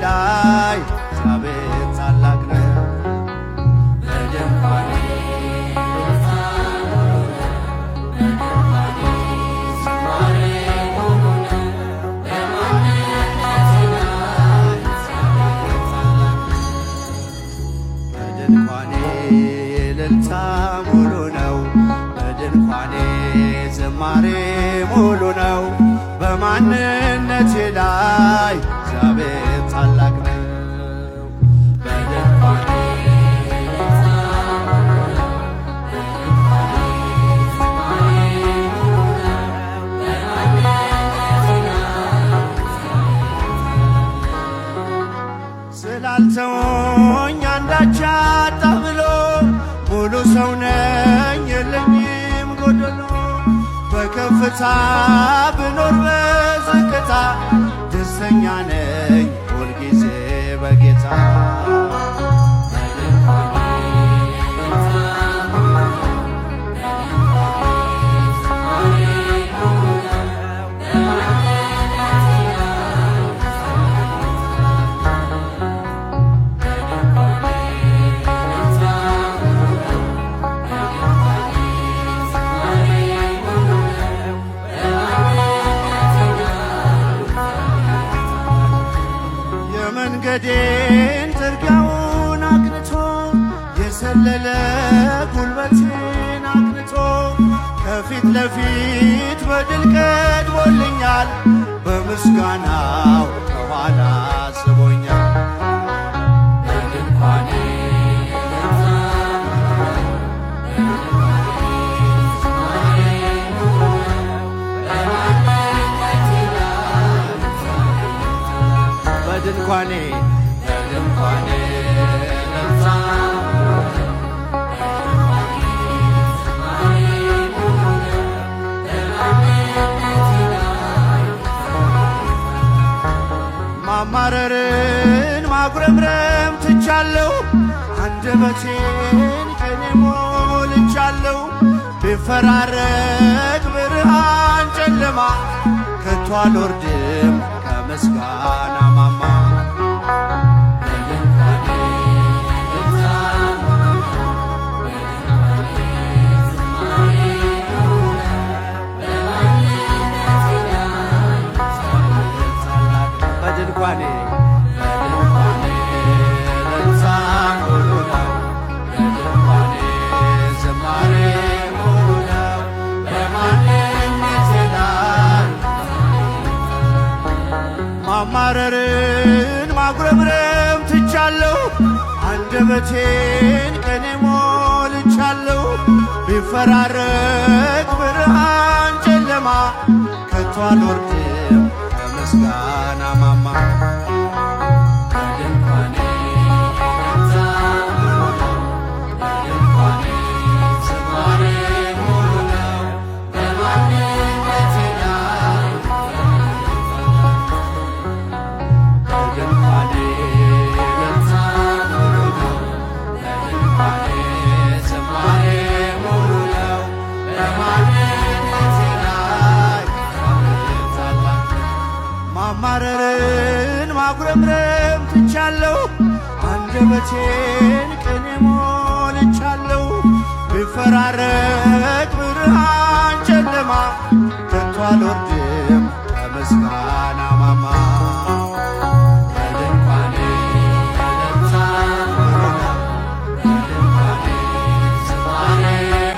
ላይ እግዚአብሔር ታላቅ ነው። በድንኳኔ እልልታ ሙሉ ነው። በድንኳኔ ዝማሬ ሙሉ ነው። በማንነቴ ላይ እግዚአብሔር ታላቅ ነው። በድንኳኔ ስላልተወኝ አንዳች አጣ ብሎ ሙሉ ሰው ነኝ የለኝም ጎደሎ። በከፍታ ብኖር በዝቅታ ደስተኛ ነኝ ሁልጊዜ በጌታ። መንገዴን ጥርጊያውን አቅንቶ የሰለለ ጉልበቴን አቅንቶ ከፊት ለፊት በድል ቀድሞልኛል። በምስጋናው ከኋላ ስቦኛል። በድንኳኔ በድንኳኔ ማማረርን ማጉረምረም ትቻለሁ። አንደበቴን ቅኔ ሞልቻለሁ። ቢፈራረቅ ብርሃን ጨለማ ከቶ አልወርድም ከምስጋና ማማ። በድንኳኔ እልልታ ሙሉ ነው። በድንኳኔ ዝማሬ ሙሉ ነው። በማንነቴ ላይ ማማረርን ማጉረምረም ትቻለሁ። አንደበቴን ቅኔ ሞልቻለሁ። ቢፈራረቅ ብርሃን ጨለማ ከቶ አልወርድም ከምስጋና ማማ። በድንኳኔ በድንኳኔ ዝማሬ ሙሉ ነው። በማንነቴ ላይ በድንኳኔ እልልታ ሙሉ ነው። በድንኳኔ ዝማሬ ሙሉ ነው። በማንነቴ ላይ ማማረርን ማጉረምረም ትቻለሁ። አንደበቴን ቅኔ ሞልቻለሁ። ቢፈራረቅ ብርሃን ጨለማ ከቶ አልወርድም